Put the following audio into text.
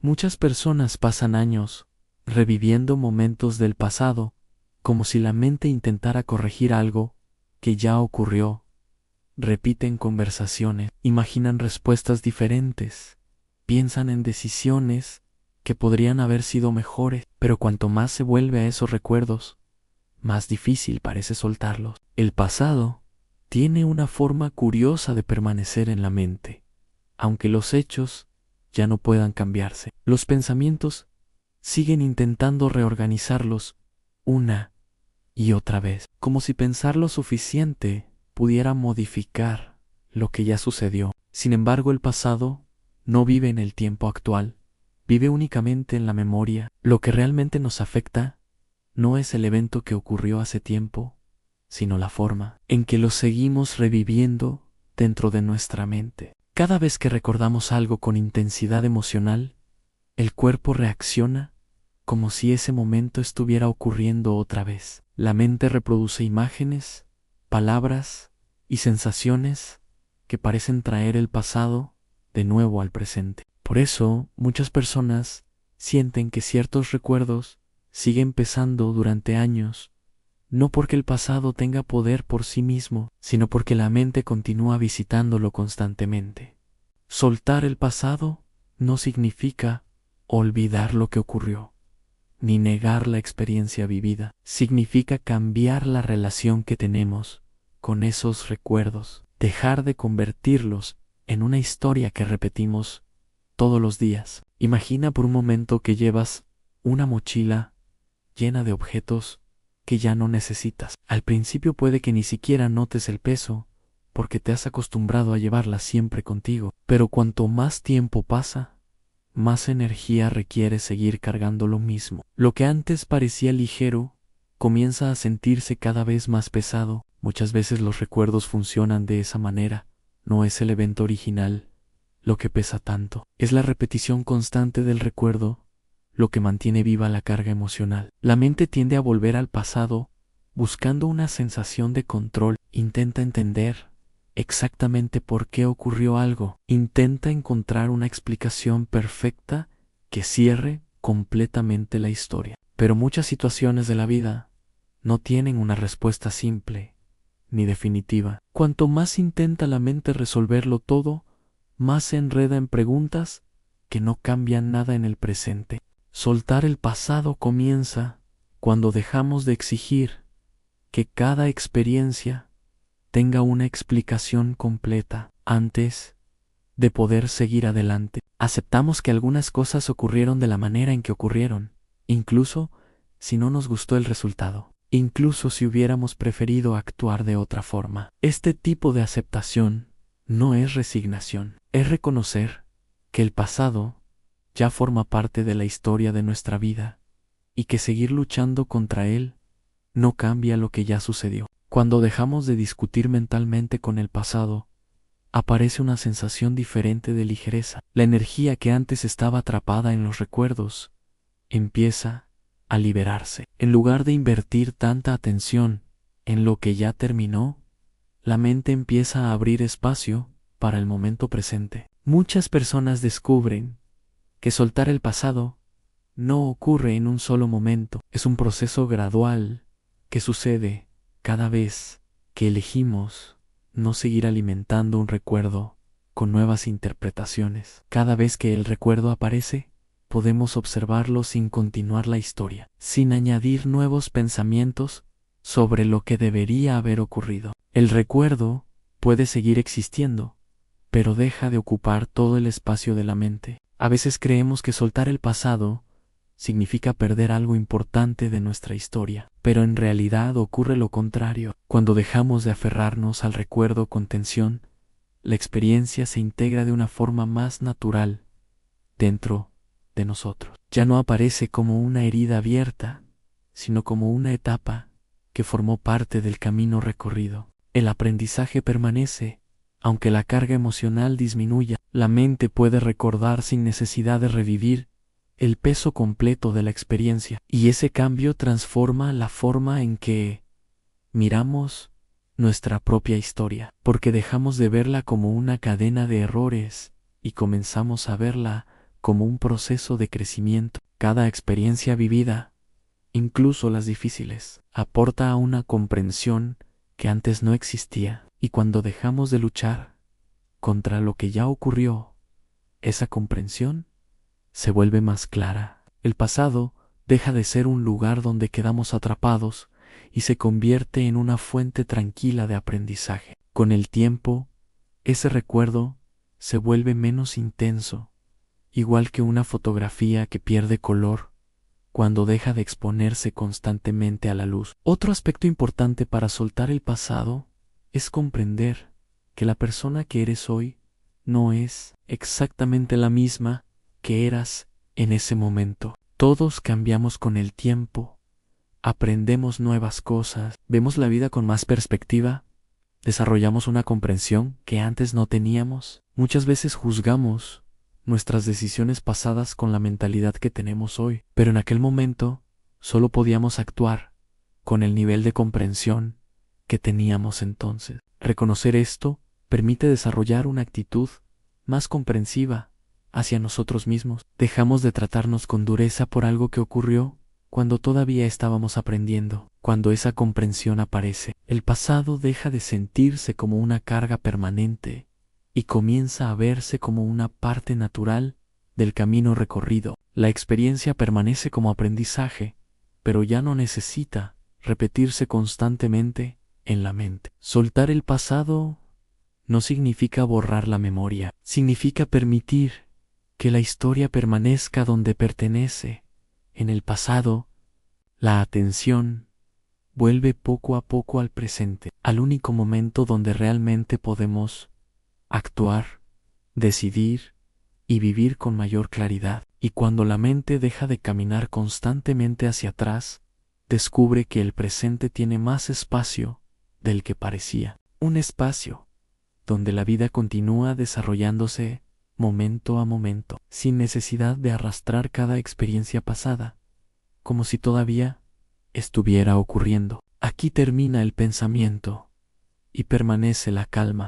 Muchas personas pasan años reviviendo momentos del pasado, como si la mente intentara corregir algo que ya ocurrió. Repiten conversaciones, imaginan respuestas diferentes, piensan en decisiones que podrían haber sido mejores, pero cuanto más se vuelve a esos recuerdos, más difícil parece soltarlos. El pasado tiene una forma curiosa de permanecer en la mente, aunque los hechos ya no puedan cambiarse. Los pensamientos siguen intentando reorganizarlos una y otra vez, como si pensar lo suficiente pudiera modificar lo que ya sucedió. Sin embargo, el pasado no vive en el tiempo actual, vive únicamente en la memoria. Lo que realmente nos afecta no es el evento que ocurrió hace tiempo, sino la forma en que lo seguimos reviviendo dentro de nuestra mente. Cada vez que recordamos algo con intensidad emocional, el cuerpo reacciona como si ese momento estuviera ocurriendo otra vez. La mente reproduce imágenes, palabras y sensaciones que parecen traer el pasado de nuevo al presente. Por eso, muchas personas sienten que ciertos recuerdos siguen pesando durante años, no porque el pasado tenga poder por sí mismo, sino porque la mente continúa visitándolo constantemente. Soltar el pasado no significa olvidar lo que ocurrió, ni negar la experiencia vivida. Significa cambiar la relación que tenemos con esos recuerdos, dejar de convertirlos en una historia que repetimos todos los días. Imagina por un momento que llevas una mochila llena de objetos que ya no necesitas. Al principio puede que ni siquiera notes el peso, porque te has acostumbrado a llevarla siempre contigo. Pero cuanto más tiempo pasa, más energía requiere seguir cargando lo mismo. Lo que antes parecía ligero comienza a sentirse cada vez más pesado. Muchas veces los recuerdos funcionan de esa manera. No es el evento original lo que pesa tanto, es la repetición constante del recuerdo lo que mantiene viva la carga emocional. La mente tiende a volver al pasado buscando una sensación de control. Intenta entender exactamente por qué ocurrió algo. Intenta encontrar una explicación perfecta que cierre completamente la historia. Pero muchas situaciones de la vida no tienen una respuesta simple ni definitiva. Cuanto más intenta la mente resolverlo todo, más se enreda en preguntas que no cambian nada en el presente. Soltar el pasado comienza cuando dejamos de exigir que cada experiencia tenga una explicación completa antes de poder seguir adelante. Aceptamos que algunas cosas ocurrieron de la manera en que ocurrieron, incluso si no nos gustó el resultado, incluso si hubiéramos preferido actuar de otra forma. Este tipo de aceptación no es resignación, es reconocer que el pasado ya forma parte de la historia de nuestra vida y que seguir luchando contra él no cambia lo que ya sucedió. Cuando dejamos de discutir mentalmente con el pasado, aparece una sensación diferente de ligereza. La energía que antes estaba atrapada en los recuerdos empieza a liberarse. En lugar de invertir tanta atención en lo que ya terminó, la mente empieza a abrir espacio para el momento presente. Muchas personas descubren que soltar el pasado no ocurre en un solo momento. Es un proceso gradual que sucede cada vez que elegimos no seguir alimentando un recuerdo con nuevas interpretaciones. Cada vez que el recuerdo aparece, podemos observarlo sin continuar la historia, sin añadir nuevos pensamientos sobre lo que debería haber ocurrido. El recuerdo puede seguir existiendo, pero deja de ocupar todo el espacio de la mente. A veces creemos que soltar el pasado significa perder algo importante de nuestra historia, pero en realidad ocurre lo contrario. Cuando dejamos de aferrarnos al recuerdo con tensión, la experiencia se integra de una forma más natural dentro de nosotros. Ya no aparece como una herida abierta, sino como una etapa que formó parte del camino recorrido. El aprendizaje permanece, aunque la carga emocional disminuya. La mente puede recordar sin necesidad de revivir el peso completo de la experiencia, y ese cambio transforma la forma en que miramos nuestra propia historia, porque dejamos de verla como una cadena de errores y comenzamos a verla como un proceso de crecimiento. Cada experiencia vivida, incluso las difíciles, aporta a una comprensión que antes no existía. Y cuando dejamos de luchar contra lo que ya ocurrió, esa comprensión se vuelve más clara. El pasado deja de ser un lugar donde quedamos atrapados y se convierte en una fuente tranquila de aprendizaje. Con el tiempo, ese recuerdo se vuelve menos intenso, igual que una fotografía que pierde color cuando deja de exponerse constantemente a la luz. Otro aspecto importante para soltar el pasado es comprender que la persona que eres hoy no es exactamente la misma que eras en ese momento. Todos cambiamos con el tiempo, aprendemos nuevas cosas, vemos la vida con más perspectiva, desarrollamos una comprensión que antes no teníamos. Muchas veces juzgamos nuestras decisiones pasadas con la mentalidad que tenemos hoy, pero en aquel momento solo podíamos actuar con el nivel de comprensión que teníamos entonces. Reconocer esto permite desarrollar una actitud más comprensiva hacia nosotros mismos. Dejamos de tratarnos con dureza por algo que ocurrió cuando todavía estábamos aprendiendo. Cuando esa comprensión aparece, el pasado deja de sentirse como una carga permanente y comienza a verse como una parte natural del camino recorrido. La experiencia permanece como aprendizaje, pero ya no necesita repetirse constantemente en la mente. Soltar el pasado no significa borrar la memoria, significa permitir que la historia permanezca donde pertenece. En el pasado, la atención vuelve poco a poco al presente, al único momento donde realmente podemos actuar, decidir y vivir con mayor claridad. Y cuando la mente deja de caminar constantemente hacia atrás, descubre que el presente tiene más espacio del que parecía. Un espacio donde la vida continúa desarrollándose momento a momento, sin necesidad de arrastrar cada experiencia pasada, como si todavía estuviera ocurriendo. Aquí termina el pensamiento y permanece la calma.